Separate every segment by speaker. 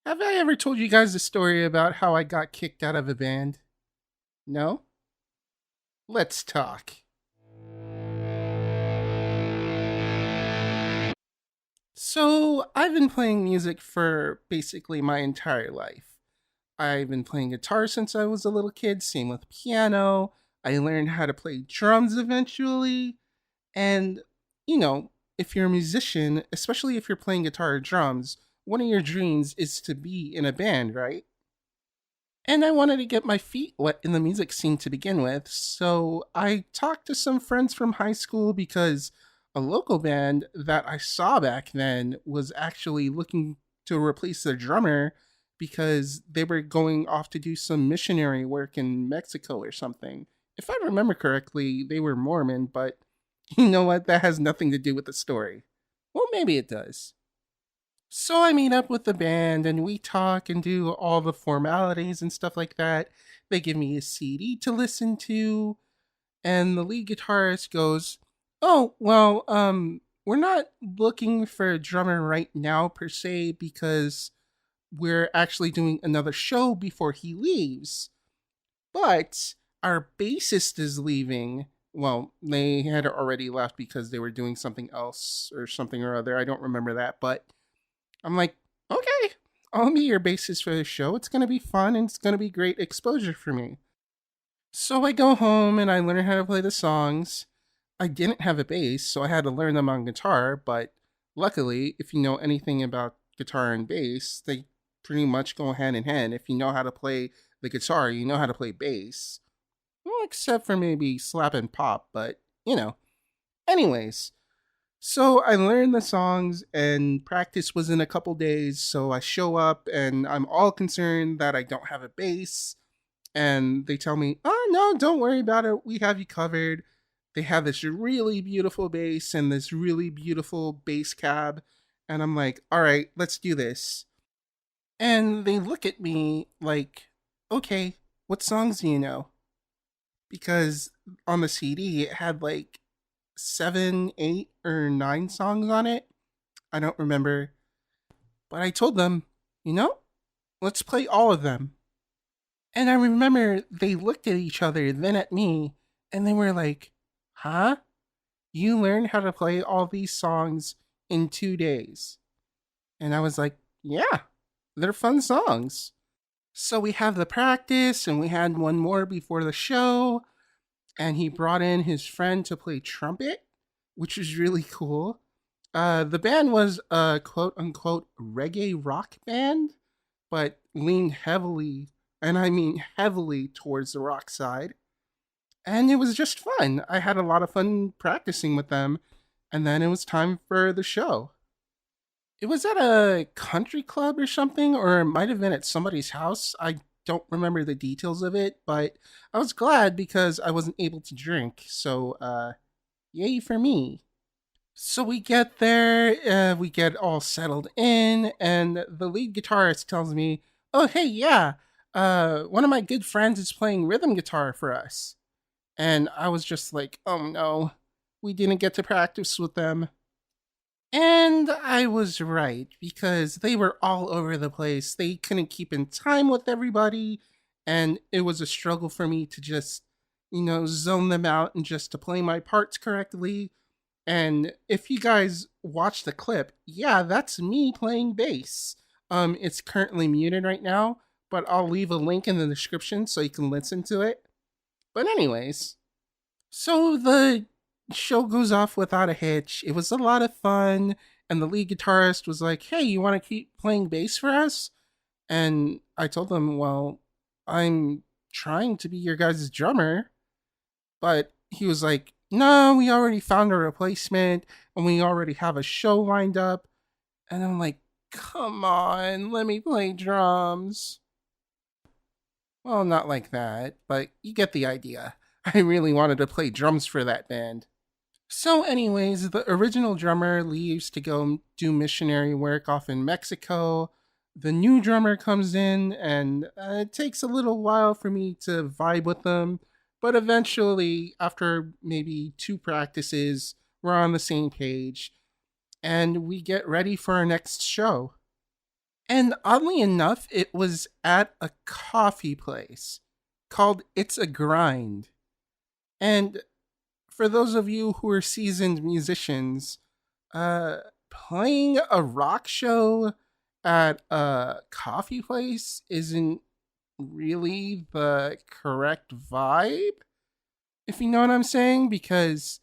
Speaker 1: Have I ever told you guys the story about how I got kicked out of a band? No? Let's talk. So, I've been playing music for basically my entire life. I've been playing guitar since I was a little kid, same with piano. I learned how to play drums eventually. And, you know, if you're a musician, especially if you're playing guitar or drums, one of your dreams is to be in a band, right? And I wanted to get my feet wet in the music scene to begin with. So I talked to some friends from high school because a local band that I saw back then was actually looking to replace their drummer because they were going off to do some missionary work in Mexico or something. If I remember correctly, they were Mormon, but you know what? That has nothing to do with the story. Well, maybe it does. So I meet up with the band and we talk and do all the formalities and stuff like that. They give me a CD to listen to, and the lead guitarist goes, "Oh, well, we're not looking for a drummer right now per se because we're actually doing another show before he leaves. But our bassist is leaving." Well, they had already left because they were doing something else or something or other. I don't remember that, but I'm like, okay, I'll be your bassist for the show. It's gonna be fun and it's gonna be great exposure for me. So I go home and I learn how to play the songs. I didn't have a bass, so I had to learn them on guitar, but luckily, if you know anything about guitar and bass, they pretty much go hand in hand. If you know how to play the guitar, you know how to play bass. Well, except for maybe slap and pop, but you know. Anyways, so I learned the songs and practice was in a couple days. So I show up and I'm all concerned that I don't have a bass. And they tell me, "Oh, no, don't worry about it. We have you covered." They have this really beautiful bass and this really beautiful bass cab. And I'm like, "All right, let's do this." And they look at me like, "Okay, what songs do you know?" Because on the CD, it had like seven, eight, or nine songs on it. I don't remember. But I told them, let's play all of them. And I remember they looked at each other, then at me, and they were like, huh? You learned how to play all these songs in 2 days. And I was like, yeah, they're fun songs. So we have the practice, and we had one more before the show, and he brought in his friend to play trumpet, which was really cool. The band was a quote unquote reggae rock band, but leaned heavily, and I mean heavily, towards the rock side. And it was just fun. I had a lot of fun practicing with them, and then it was time for the show. It was at a country club or something, or it might have been at somebody's house. I don't remember the details of it, but I was glad because I wasn't able to drink. So, yay for me. So we get there, we get all settled in, and the lead guitarist tells me, "Oh, hey, yeah, one of my good friends is playing rhythm guitar for us." And I was just like, "Oh no, we didn't get to practice with them." And I was right, because they were all over the place. They couldn't keep in time with everybody, and it was a struggle for me to just, zone them out and just to play my parts correctly. And if you guys watch the clip, yeah, that's me playing bass. It's currently muted right now, but I'll leave a link in the description so you can listen to it. But anyways, so the show goes off without a hitch. It was a lot of fun, and the lead guitarist was like, "Hey, you want to keep playing bass for us?" And I told them, "Well, I'm trying to be your guys' drummer." But he was like, "No, we already found a replacement and we already have a show lined up." And I'm like, "Come on, let me play drums." Well, not like that, but you get the idea. I really wanted to play drums for that band. So, anyways, the original drummer leaves to go do missionary work off in Mexico. The new drummer comes in, and it takes a little while for me to vibe with them. But eventually, after maybe two practices, we're on the same page, and we get ready for our next show. And oddly enough, it was at a coffee place called It's a Grind. And for those of you who are seasoned musicians, uh, playing a rock show at a coffee place isn't really the correct vibe, if you know what I'm saying, because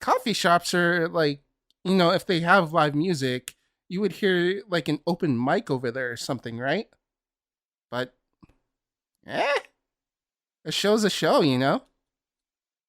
Speaker 1: coffee shops are like, if they have live music, you would hear like an open mic over there or something, right? But, eh, a show's a show.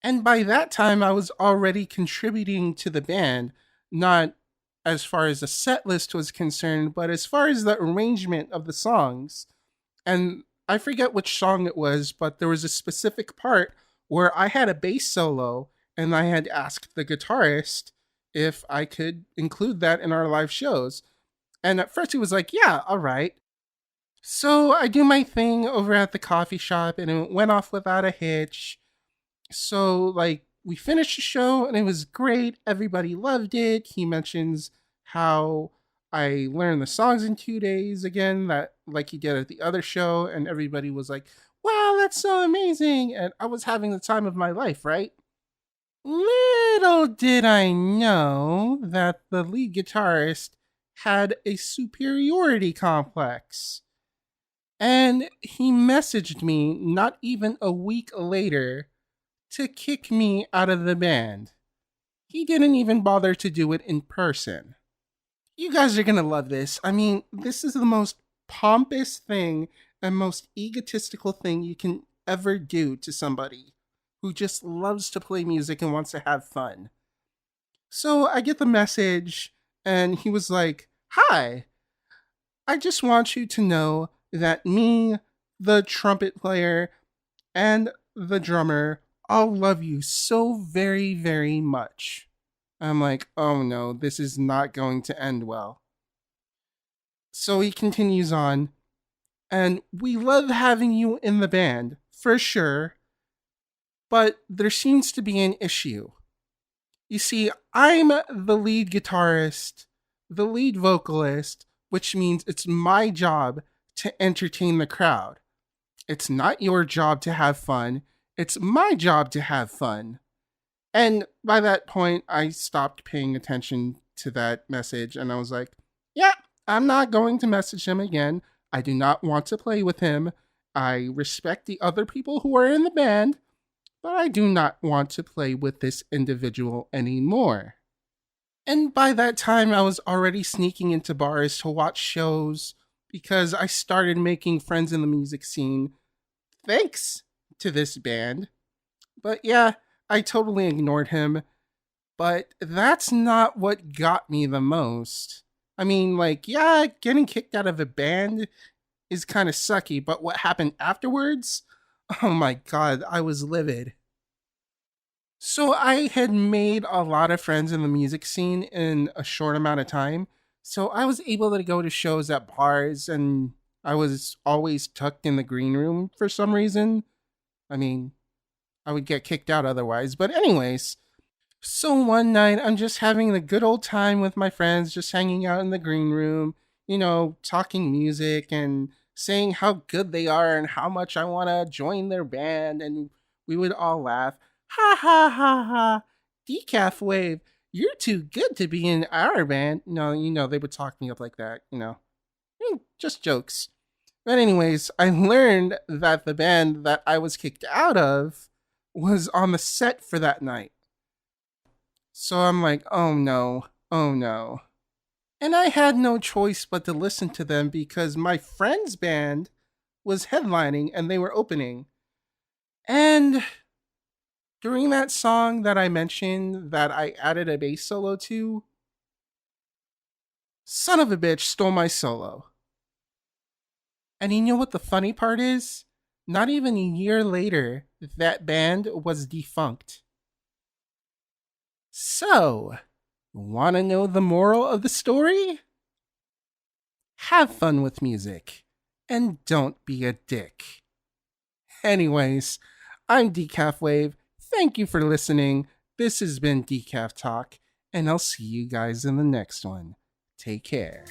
Speaker 1: And by that time, I was already contributing to the band, not as far as the set list was concerned, but as far as the arrangement of the songs. And I forget which song it was, but there was a specific part where I had a bass solo and I had asked the guitarist if I could include that in our live shows. And at first he was like, yeah, all right. So I do my thing over at the coffee shop and it went off without a hitch. So, like, we finished the show and it was great. Everybody loved it. He mentions how I learned the songs in 2 days again, that like he did at the other show, and everybody was like, wow, that's so amazing. And I was having the time of my life, right? Little did I know that the lead guitarist had a superiority complex. And he messaged me not even a week later to kick me out of the band. He didn't even bother to do it in person. You guys are gonna love this. I mean, this is the most pompous thing and most egotistical thing you can ever do to somebody who just loves to play music and wants to have fun. So I get the message, and he was like, hi, I just want you to know that me, the trumpet player, and the drummer all love you so very, very much. I'm like, oh no, this is not going to end well. So he continues on, and we love having you in the band, for sure, but there seems to be an issue. You see, I'm the lead guitarist, the lead vocalist, which means it's my job to entertain the crowd. It's not your job to have fun, it's my job to have fun. And by that point, I stopped paying attention to that message and I was like, yeah, I'm not going to message him again. I do not want to play with him. I respect the other people who are in the band, but I do not want to play with this individual anymore. And by that time, I was already sneaking into bars to watch shows because I started making friends in the music scene thanks to this band. But yeah, I totally ignored him. But that's not what got me the most. I mean, like, yeah, getting kicked out of a band is kind of sucky, but what happened afterwards? Oh my god, I was livid. So I had made a lot of friends in the music scene in a short amount of time. So I was able to go to shows at bars and I was always tucked in the green room for some reason. I mean, I would get kicked out otherwise. But, anyways, so one night I'm just having the good old time with my friends, just hanging out in the green room, talking music and saying how good they are and how much I want to join their band. And we would all laugh. Ha ha ha ha. decafWave, you're too good to be in our band. No, they would talk me up like that. Just jokes. But anyways, I learned that the band that I was kicked out of was on the set for that night. So I'm like, oh no, oh no. And I had no choice but to listen to them because my friend's band was headlining and they were opening. And during that song that I mentioned that I added a bass solo to, son of a bitch stole my solo. And you know what the funny part is? Not even a year later, that band was defunct. So, want to know the moral of the story? Have fun with music, and don't be a dick. Anyways, I'm decafWave. Thank you for listening. This has been decafTalk, and I'll see you guys in the next one. Take care.